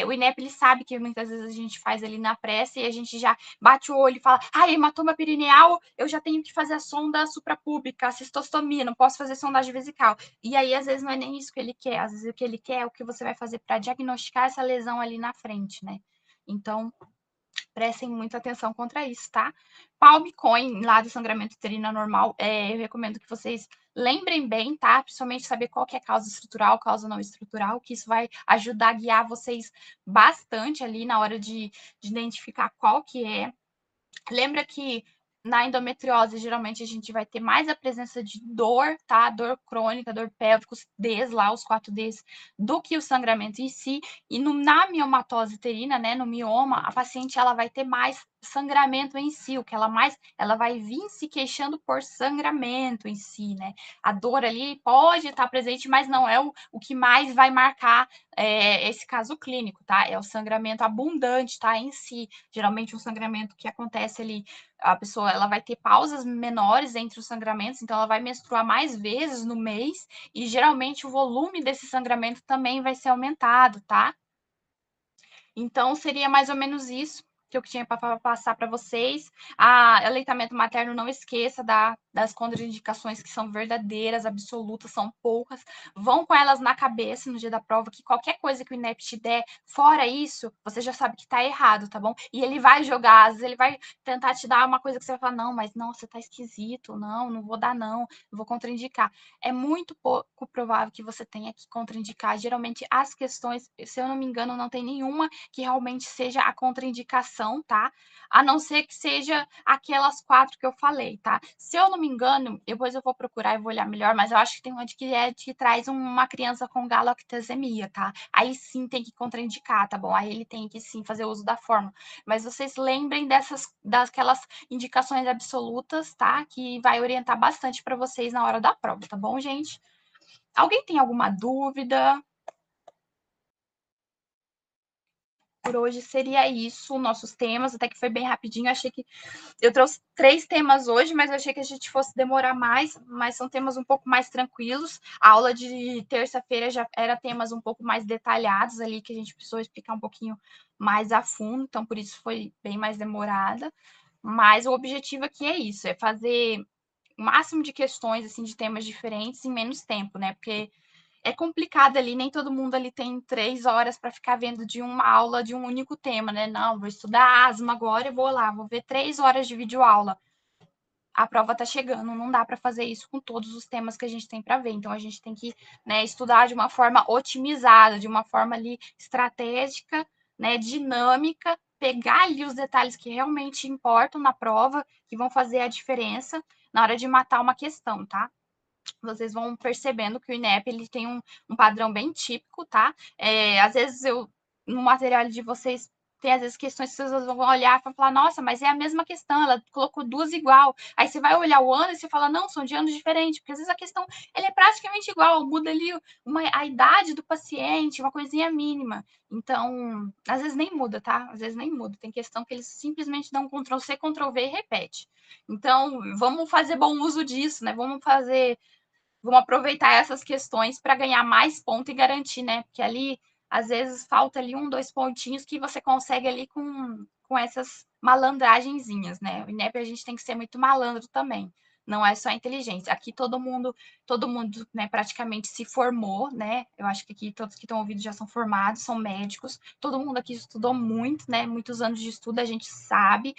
o INEP ele sabe que muitas vezes a gente faz ali na pressa e a gente já bate o olho e fala, hematoma perineal, eu já tenho que fazer a sonda suprapúbica, a cistostomia, não posso fazer sondagem vesical. E aí, às vezes, não é nem isso que ele quer, às vezes o que ele quer é o que você vai fazer para diagnosticar essa lesão ali na frente, né? Então, prestem muita atenção contra isso, tá? Palmicoin, lá do sangramento uterino anormal, eu recomendo que vocês lembrem bem, tá? Principalmente saber qual que é a causa estrutural, causa não estrutural, que isso vai ajudar a guiar vocês bastante ali na hora de identificar qual que é. Lembra que na endometriose, geralmente, a gente vai ter mais a presença de dor, tá? Dor crônica, dor pélvica, os Ds lá, os 4Ds, do que o sangramento em si. E na miomatose uterina, né, no mioma, a paciente ela vai ter mais sangramento em si, o que ela vai vir se queixando por sangramento em si, né? A dor ali pode estar presente, mas não é o que mais vai marcar esse caso clínico, tá? É o sangramento abundante, tá? Em si, geralmente um sangramento que acontece ali, a pessoa ela vai ter pausas menores entre os sangramentos, então ela vai menstruar mais vezes no mês e geralmente o volume desse sangramento também vai ser aumentado, tá? Então, seria mais ou menos isso que eu tinha para passar para vocês. Aleitamento materno, não esqueça das contraindicações que são verdadeiras, absolutas, são poucas. Vão com elas na cabeça no dia da prova, que qualquer coisa que o INEP te der, fora isso, você já sabe que está errado, tá bom? E ele vai jogar, às vezes ele vai tentar te dar uma coisa que você vai falar, não, mas não, você tá esquisito, não vou dar não, vou contraindicar. É muito pouco provável que você tenha que contraindicar. Geralmente, as questões, se eu não me engano, não tem nenhuma que realmente seja a contraindicação, tá? A não ser que seja aquelas 4 que eu falei, tá? Se eu não me engano, depois eu vou procurar e vou olhar melhor, mas eu acho que tem uma que traz uma criança com galactosemia, tá? Aí sim tem que contraindicar, tá bom? Aí ele tem que sim fazer uso da fórmula. Mas vocês lembrem daquelas indicações absolutas, tá? Que vai orientar bastante para vocês na hora da prova, tá bom, gente? Alguém tem alguma dúvida? Por hoje seria isso, nossos temas, até que foi bem rapidinho. Achei que eu trouxe 3 temas hoje, mas eu achei que a gente fosse demorar mais, mas são temas um pouco mais tranquilos. A aula de terça-feira já era temas um pouco mais detalhados ali, que a gente precisou explicar um pouquinho mais a fundo, então por isso foi bem mais demorada. Mas o objetivo aqui é isso, é fazer o máximo de questões, assim, de temas diferentes em menos tempo, né? Porque é complicado ali, nem todo mundo ali tem 3 horas para ficar vendo de uma aula de um único tema, né? Não, vou estudar asma agora, eu vou lá, vou ver 3 horas de videoaula. A prova está chegando, não dá para fazer isso com todos os temas que a gente tem para ver. Então, a gente tem que, né, estudar de uma forma otimizada, de uma forma ali estratégica, né, dinâmica, pegar ali os detalhes que realmente importam na prova, que vão fazer a diferença na hora de matar uma questão, tá? Vocês vão percebendo que o INEP ele tem um padrão bem típico, tá? Às vezes no material de vocês tem às vezes questões que vocês vão olhar e falar, nossa, mas é a mesma questão, ela colocou 2 igual. Aí você vai olhar o ano e você fala, não, são de anos diferentes, porque às vezes a questão ela é praticamente igual, muda ali a idade do paciente, uma coisinha mínima. Então, às vezes nem muda, tá? Às vezes nem muda. Tem questão que eles simplesmente dão Ctrl+C, Ctrl+V e repete. Então, vamos fazer bom uso disso, né? Vamos aproveitar essas questões para ganhar mais ponto e garantir, né? Porque ali, às vezes, falta ali 1, 2 pontinhos que você consegue ali com essas malandragenzinhas, né? O INEP a gente tem que ser muito malandro também. Não é só inteligência. Aqui todo mundo, né, praticamente se formou, né? Eu acho que aqui todos que estão ouvindo já são formados, são médicos. Todo mundo aqui estudou muito, né? Muitos anos de estudo, a gente sabe.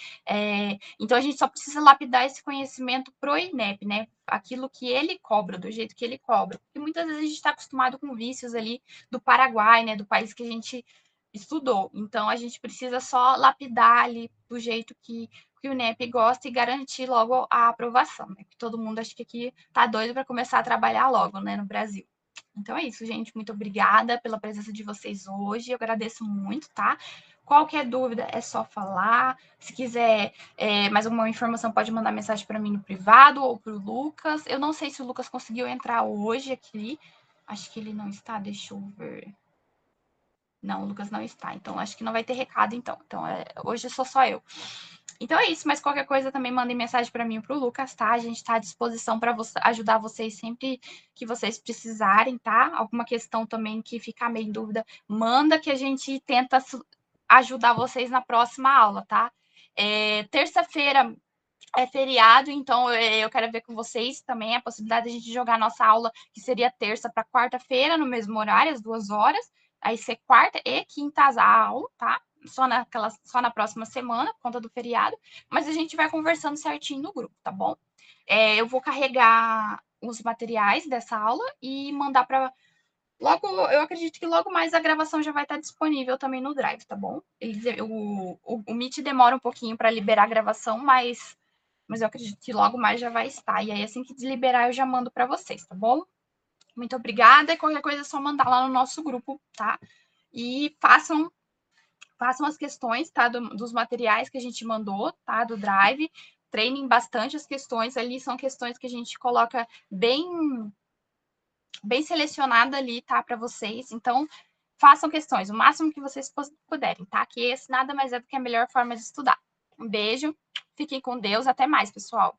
Então a gente só precisa lapidar esse conhecimento pro INEP, né? Aquilo que ele cobra, do jeito que ele cobra. Porque muitas vezes a gente está acostumado com vícios ali do Paraguai, né? Do país que a gente estudou. Então a gente precisa só lapidar ali do jeito que o INEP gosta e garantir logo a aprovação, né? Que todo mundo acho que aqui tá doido para começar a trabalhar logo, né, no Brasil. Então é isso, gente. Muito obrigada pela presença de vocês hoje. Eu agradeço muito, tá? Qualquer dúvida é só falar. Se quiser mais alguma informação, pode mandar mensagem para mim no privado ou para o Lucas. Eu não sei se o Lucas conseguiu entrar hoje aqui. Acho que ele não está, deixa eu ver. Não, o Lucas não está, então acho que não vai ter recado, então. Então, hoje sou só eu. Então é isso, mas qualquer coisa também mandem mensagem para mim e para o Lucas, tá? A gente está à disposição para ajudar vocês sempre que vocês precisarem, tá? Alguma questão também que ficar meio em dúvida, manda que a gente tenta ajudar vocês na próxima aula, tá? Terça-feira é feriado, então eu quero ver com vocês também a possibilidade de a gente jogar nossa aula, que seria terça para quarta-feira, no mesmo horário, às 2 horas. Aí ser quarta e quinta a aula, tá? só na próxima semana, por conta do feriado, mas a gente vai conversando certinho no grupo, tá bom? Eu vou carregar os materiais dessa aula e mandar para logo, eu acredito que logo mais a gravação já vai estar disponível também no Drive, tá bom? O Meet demora um pouquinho para liberar a gravação, mas eu acredito que logo mais já vai estar. E aí, assim que desliberar, eu já mando para vocês, tá bom? Muito obrigada. E qualquer coisa é só mandar lá no nosso grupo, tá? E façam as questões, tá? Dos materiais que a gente mandou, tá? Do Drive. Treinem bastante as questões ali. São questões que a gente coloca bem selecionada ali, tá? Para vocês. Então, façam questões o máximo que vocês puderem, tá? Que esse nada mais é do que a melhor forma de estudar. Um beijo. Fiquem com Deus. Até mais, pessoal.